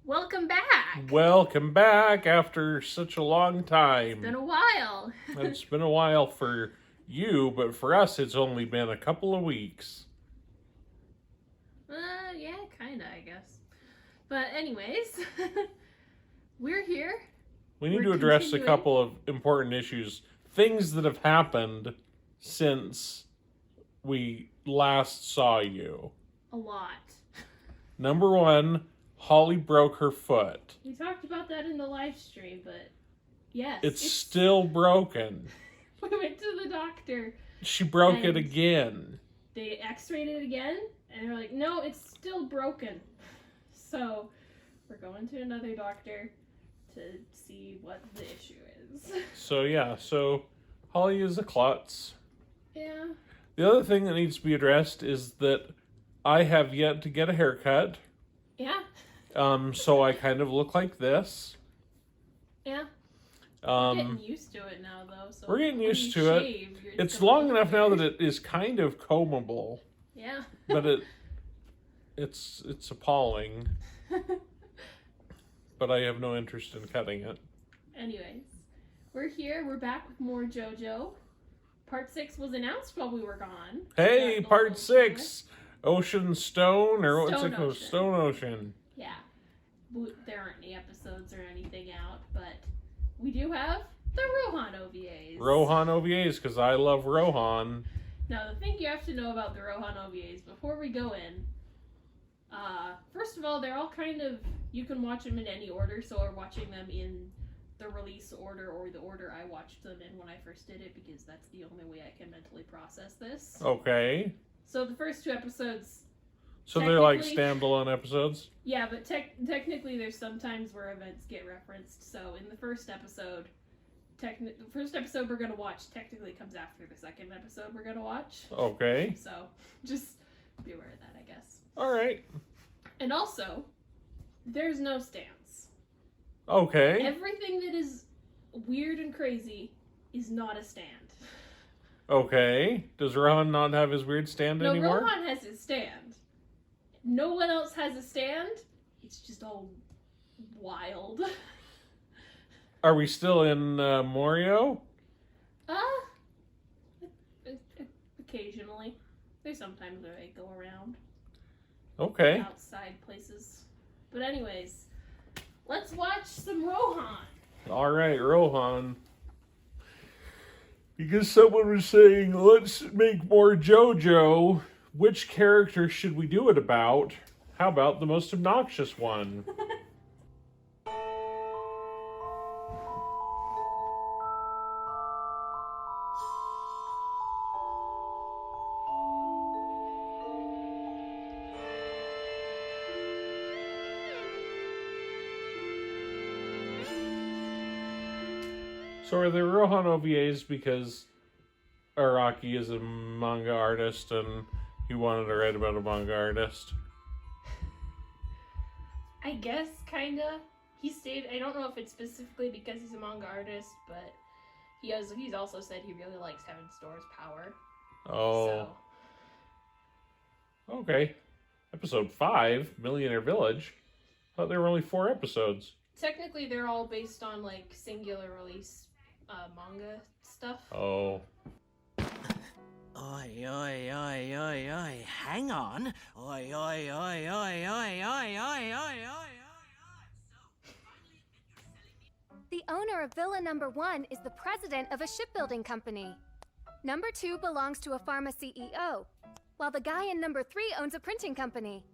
Welcome back! Welcome back after such a long time. It's been a while. It's been a while for you, but for us it's only been a couple of weeks. Yeah, kinda, I guess. But anyways, we're here. We need to address a couple of important issues. Things that have happened since we last saw you. A lot. Number one, Holly broke her foot. We talked about that in the live stream, but yes. It's still broken. We went to the doctor. She broke it again. They x-rayed it again, and they're like, no, it's still broken. So, we're going to another doctor to see what the issue is. So Holly is a klutz. Yeah. The other thing that needs to be addressed is that I have yet to get a haircut. Yeah. So I kind of look like this. Yeah. We're getting used to it now, though. So we're getting used to it. It's long enough now that it is kind of combable. Yeah. But it's appalling. But I have no interest in cutting it. Anyways, we're here. We're back with more JoJo. Part 6 was announced while we were gone. Hey, Part 6! Ocean Stone, or what's it called? Stone Ocean. Yeah. There aren't any episodes or anything out, but we do have the Rohan OVAs. Rohan OVAs, because I love Rohan. Now, the thing you have to know about the Rohan OVAs before we go in, first of all, they're all kind of, you can watch them in any order, so we're watching them in the release order or the order I watched them in when I first did it, because that's the only way I can mentally process this. Okay. So the first 2 episodes... So they're like standalone episodes? Yeah, but technically there's sometimes where events get referenced. So in the first episode, the first episode we're going to watch technically comes after the second episode we're going to watch. Okay. So just be aware of that, I guess. All right. And also, there's no stands. Okay. Everything that is weird and crazy is not a stand. Okay. Does Rohan not have his weird stand anymore? No, Rohan has his stand. No one else has a stand. It's just all wild. Are we still in Morio? Occasionally. There's sometimes where they go around. Okay. Outside places. But anyways, let's watch some Rohan. All right, Rohan. Because someone was saying, let's make more JoJo. Which character should we do it about? How about the most obnoxious one? So are there Rohan OVAs because Araki is a manga artist and he wanted to write about a manga artist? I guess, kinda. He stated, I don't know if it's specifically because he's a manga artist, but he's also said he really likes Heaven Store's power. Oh. So. Okay. Episode 5, Millionaire Village. I thought there were only 4 episodes. Technically, they're all based on, like, singular release manga stuff. Oh. Oi, oi, oi, oi, oi. Hang on. Oi, oi, oi, oi, oi, oi, oi, oi, oi. The owner of Villa Number 1 is the president of a shipbuilding company. Number 2 belongs to a pharma CEO, while the guy in Number 3 owns a printing company.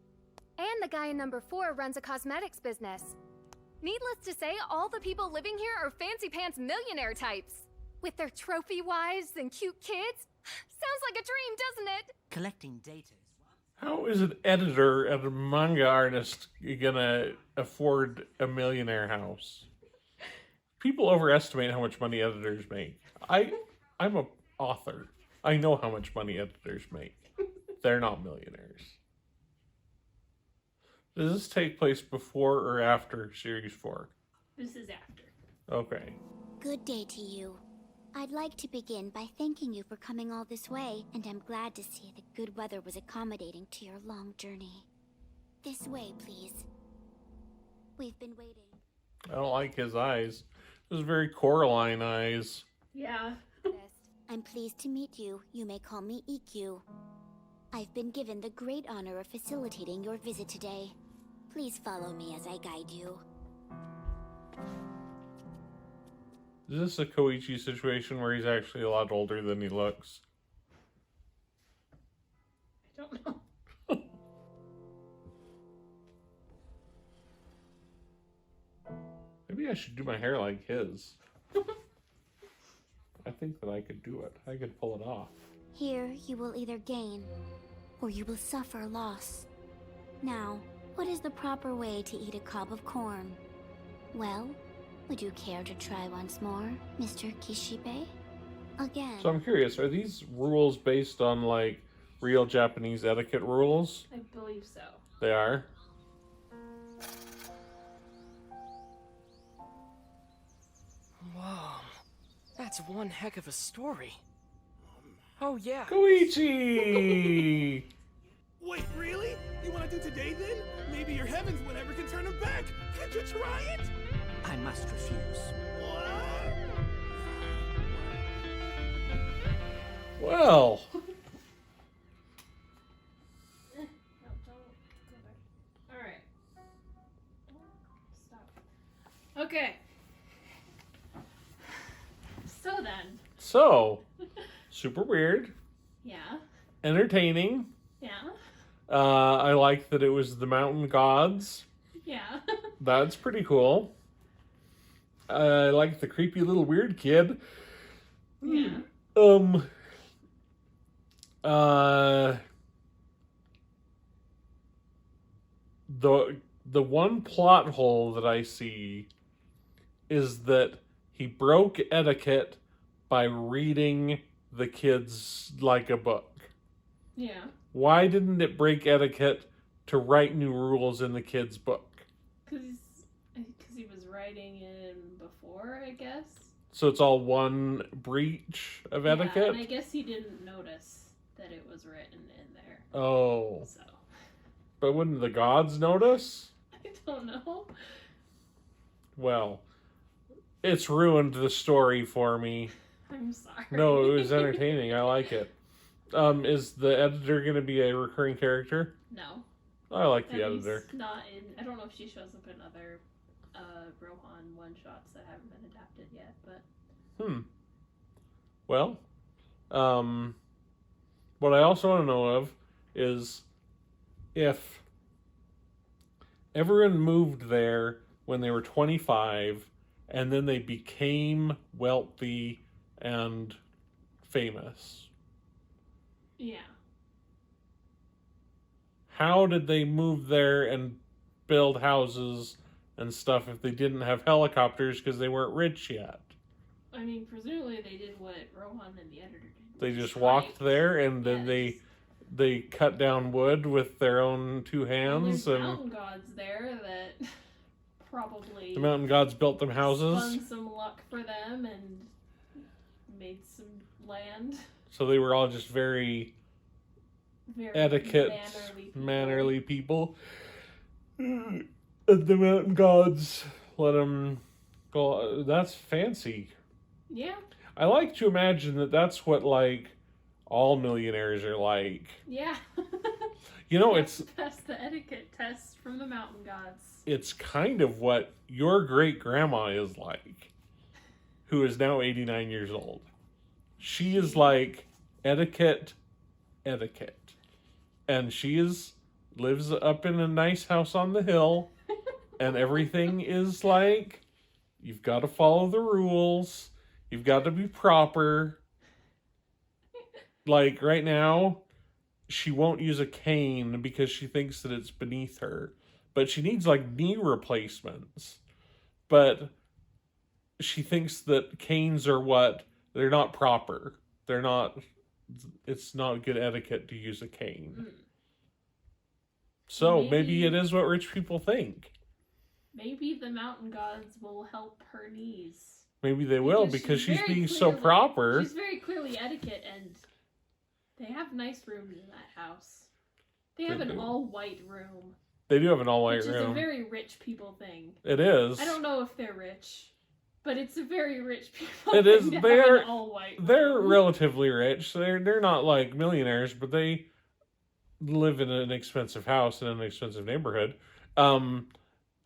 And the guy in Number 4 runs a cosmetics business. Needless to say, all the people living here are fancy pants millionaire types. With their trophy wives and cute kids. Sounds like a dream, doesn't it? Collecting data is one. How is an editor and a manga artist gonna afford a millionaire house? People overestimate how much money editors make. I'm an author. I know how much money editors make. They're not millionaires. Does this take place before or after Series 4? This is after. Okay. Good day to you. I'd like to begin by thanking you for coming all this way, and I'm glad to see that good weather was accommodating to your long journey. This way, please. We've been waiting. I don't like his eyes. Those very Coraline eyes. Yeah. I'm pleased to meet you. You may call me EQ. I've been given the great honor of facilitating your visit today. Please follow me as I guide you. Is this a Koichi situation where he's actually a lot older than he looks? I don't know. Maybe I should do my hair like his. I think that I could do it. I could pull it off. Here, you will either gain, or you will suffer loss. Now, what is the proper way to eat a cob of corn? Well, would you care to try once more, Mr. Kishibe? Again. So I'm curious, are these rules based on, like, real Japanese etiquette rules? I believe so. They are? Whoa, that's one heck of a story. Oh yeah. Koichi! Wait, really? You want to do today then? Maybe your heavens whatever can turn them back. Can't you try it? I must refuse. What? Well, No, don't go there. Alright. Stop. Okay. So then. so, super weird, Yeah. entertaining. Yeah. I like that it was the mountain gods. Yeah. That's pretty cool. I like the creepy little weird kid. Yeah. The one plot hole that I see is that he broke etiquette by reading the kids like a book. Yeah. Why didn't it break etiquette to write new rules in the kid's book? Because he was writing in before, I guess. So it's all one breach of Yeah, etiquette? and I guess he didn't notice that it was written in there. Oh. So. But wouldn't the gods notice? I don't know. Well, it's ruined the story for me. I'm sorry. No, it was entertaining. I like it. Is the editor going to be a recurring character? No. I like the At least editor. not in. I don't know if she shows up in other Rohan one shots that haven't been adapted yet, but. Well, what I also want to know of is if everyone moved there when they were 25 and then they became wealthy and famous. Yeah. How did they move there and build houses and stuff if they didn't have helicopters because they weren't rich yet? I mean, presumably they did what Rohan and the editor did. They just walked there and then Yes. they cut down wood with their own two And hands, there's and mountain gods there that probably the mountain gods built them houses. spun some luck for them and made some land. So they were all just very Very etiquette, mannerly people. And the mountain gods let them go. That's fancy. Yeah, I like to imagine that that's what, like, all millionaires are like. yeah. You know, You have it's to pass the etiquette test from the mountain gods. it's kind of what your great grandma is like, who is now 89 years old. She is like etiquette, and lives up in a nice house on the hill, and everything is like, you've got to follow the rules, you've got to be proper. Like right now, she won't use a cane because she thinks that it's beneath her. But she needs like knee replacements. But she thinks that canes are they're not proper. It's not good etiquette to use a cane. Mm. So maybe Maybe- it is what rich people think. Maybe the mountain gods will help her knees. Maybe they will because she's very being so clearly- proper. She's very clearly etiquette, and they have nice rooms in that house. They have They an do. all-white room They do have an all-white which is room. a very rich people thing. It is. I don't know if they're rich, but it's a very rich people It thing is. to have They're an all-white they're room. relatively rich. They're not like millionaires, but they live in an expensive house in an expensive neighborhood. And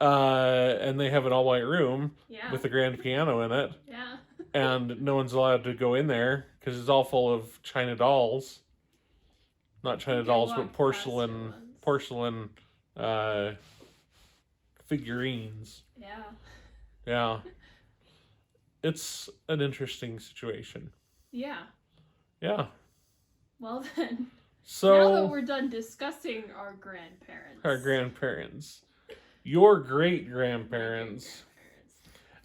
they have an all-white room Yeah. with a grand piano in it, Yeah. and no one's allowed to go in there because it's all full of china dolls. Not china think I dolls, but walked past it porcelain figurines. Yeah. Yeah. It's an interesting situation. Yeah. Yeah. Well then, now that So, we're done discussing our grandparents. our grandparents. Your great-grandparents.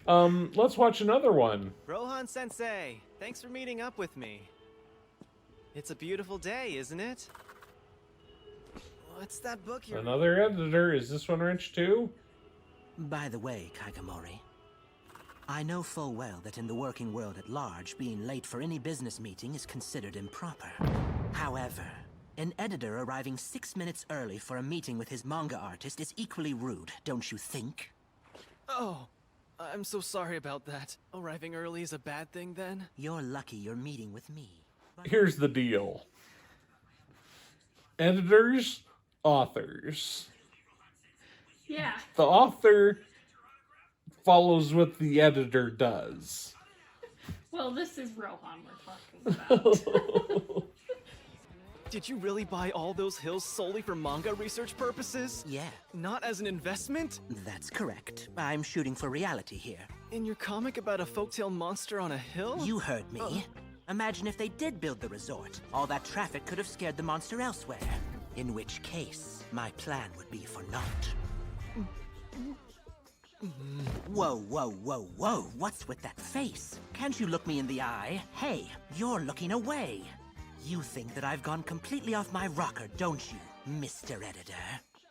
Let's watch another one. Rohan Sensei, thanks for meeting up with me. It's a beautiful day, isn't it? What's that book you're... Another editor. Is this one rich too? By the way, Kaikamori, I know full well that in the working world at large, being late for any business meeting is considered improper. However, an editor arriving 6 minutes early for a meeting with his manga artist is equally rude, don't you think? Oh, I'm so sorry about that. Arriving early is a bad thing then? You're lucky you're meeting with me. But Here's the deal. Editors, authors. Yeah. The author follows what the editor does. Well, this is Rohan we're talking about. Did you really buy all those hills solely for manga research purposes? yeah, Not as an investment? that's correct. I'm shooting for reality here. In your comic about a folktale monster on a hill? You heard me. Imagine if they did build the resort. All that traffic could have scared the monster elsewhere. In which case, my plan would be for naught. Whoa, whoa, whoa, whoa. What's with that face? Can't you look me in the eye? Hey, you're looking away. You think that I've gone completely off my rocker, don't you, Mr. Editor?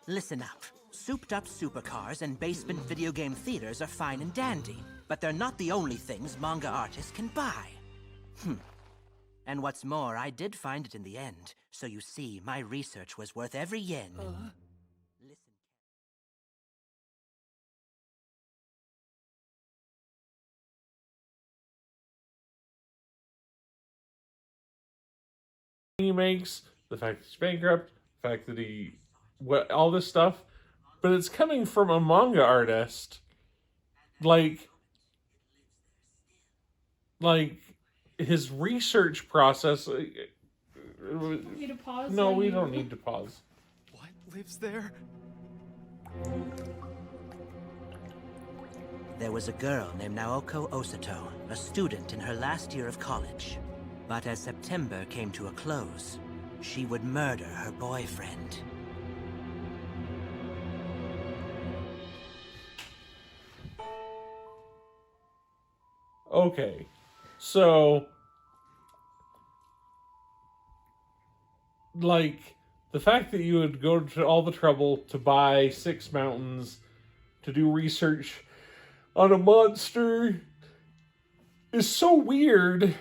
Listen up. Souped-up supercars and basement video game theaters are fine and dandy, but they're not the only things manga artists can buy. And what's more, I did find it in the end, so you see, my research was worth every yen. Listen. He makes, the fact that he's bankrupt, the fact that all this stuff, but it's coming from a manga artist. Like his research process. Need to pause? No, while we you- don't need to pause. What lives there? There was a girl named Naoko Osato, a student in her last year of college. But as September came to a close, she would murder her boyfriend. Okay, so like the fact that you would go to all the trouble to buy 6 mountains to do research on a monster is so weird,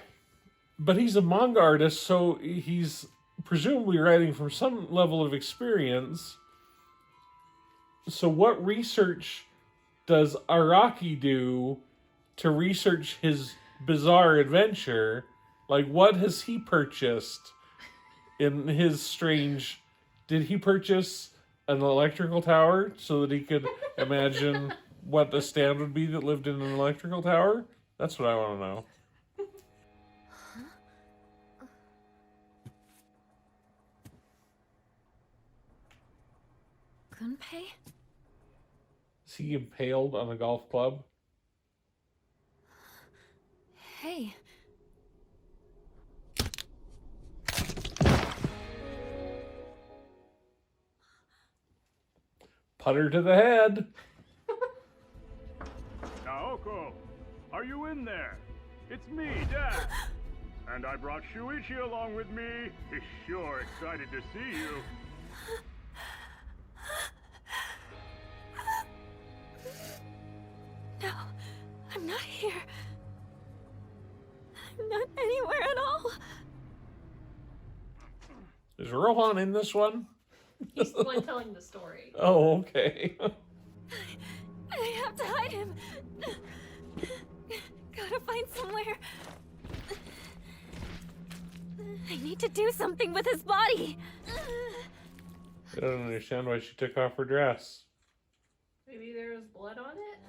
but he's a manga artist, so he's presumably writing from some level of experience. So what research does Araki do to research his bizarre adventure? Like, what has he purchased in his strange... Did he purchase an electrical tower so that he could imagine what a stand would be that lived in an electrical tower? That's what I want to know. Gunpei? Is he impaled on a golf club? Hey. Putter to the head. Naoko, are you in there? It's me, Dad. And I brought Shuichi along with me. He's sure excited to see you. No, I'm not here. I'm not anywhere at all. Is Rohan in this one? He's the one telling the story. Oh, okay. I have to hide him. Gotta find somewhere. I need to do something with his body. I don't understand why she took off her dress. Maybe there was blood on it?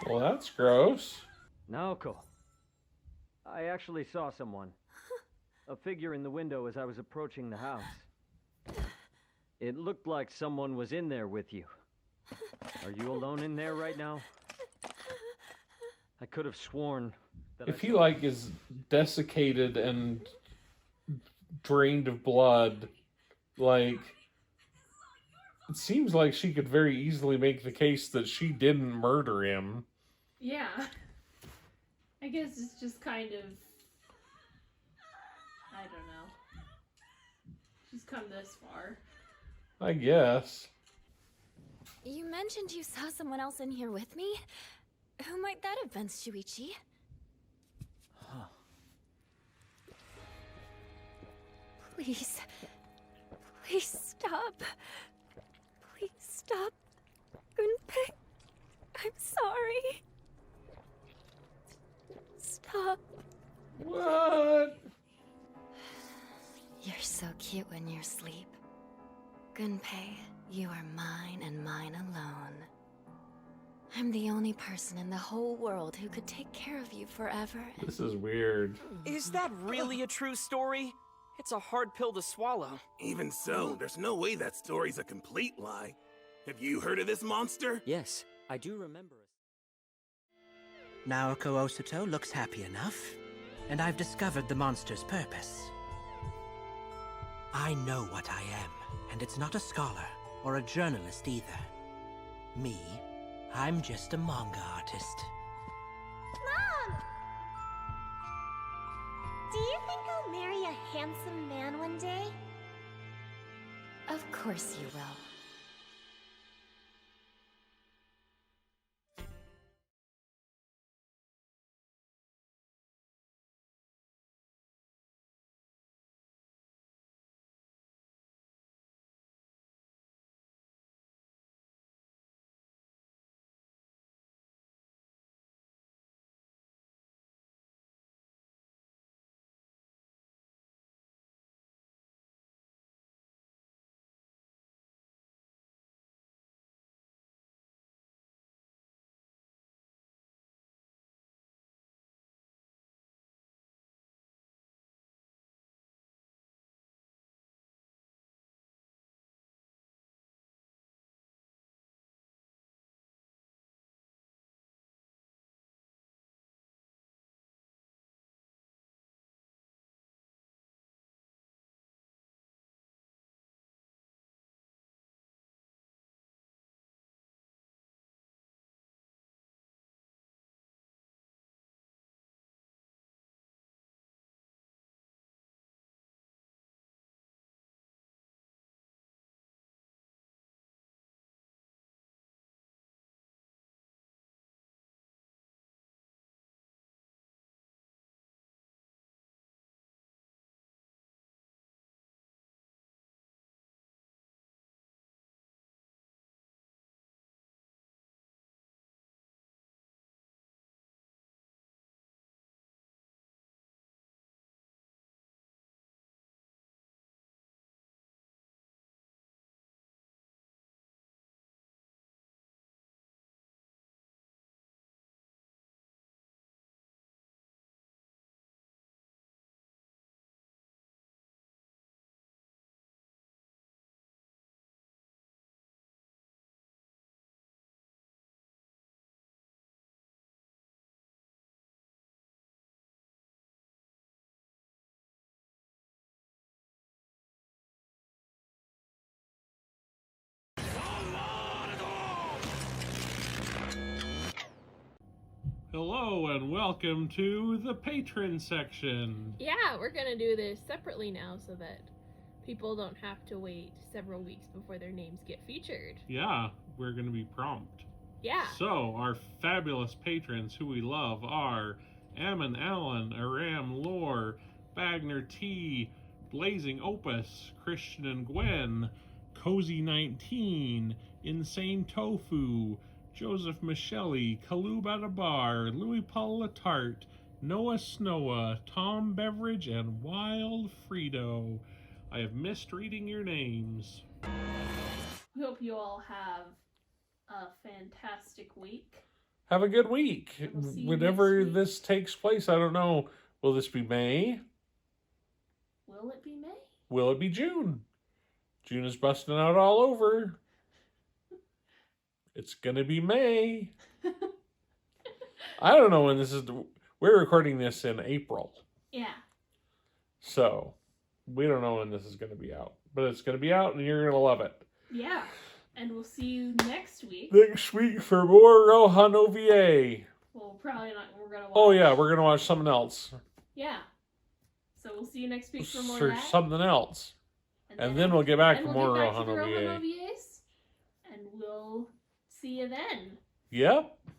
Well, that's gross. Naoko. I actually saw someone. A figure in the window as I was approaching the house. It looked like someone was in there with you. Are you alone in there right now? I could have sworn that If he, like, is desiccated and drained of blood, like, it seems like she could very easily make the case that she didn't murder him. Yeah. I guess it's just kind of... I don't know. She's come this far. I guess. You mentioned you saw someone else in here with me? Who might that have been, Shuichi? Huh. Please. Please stop. Please stop. Gunpei. I'm sorry. Stop. What? You're so cute when you sleep. Gunpei, you are mine and mine alone. I'm the only person in the whole world who could take care of you forever. This is weird. Is that really a true story? It's a hard pill to swallow. Even so, there's no way that story's a complete lie. Have you heard of this monster? Yes, I do remember it. Naoko Osoto looks happy enough, and I've discovered the monster's purpose. I know what I am, and it's not a scholar or a journalist either. Me, I'm just a manga artist. Mom! Do you think I'll marry a handsome man one day? Of course you will. Hello and welcome to the patron section. Yeah, we're gonna do this separately now so that people don't have to wait several weeks before their names get featured. Yeah, we're going to be prompt. Yeah. So, our fabulous patrons who we love are Ammon Allen, Aram Lore, Bagner T, Blazing Opus, Christian and Gwen, Cozy19, Insane Tofu, Joseph Michelli, Kalub at a Bar, Louis Paul Latart, Noah Snowa, Tom Beveridge, and Wild Frito. I have missed reading your names. We hope you all have a fantastic week. Have a good week. We'll see you Whenever next week. this takes place, I don't know. Will this be May? Will it be May? Will it be June? June is busting out all over. It's gonna be May. I don't know when this is. We're recording this in April. Yeah. So, we don't know when this is gonna be out. But it's gonna be out and you're gonna love it. Yeah. And we'll see you next week. Next week for more Rohan OVA. Well, probably not. We're gonna watch. Oh yeah, we're gonna watch something else. Yeah. So we'll see you next week for more of For that. something else. And then we'll get back to more Rohan Rohan OVA. OVAs. And we'll see you then. Yep.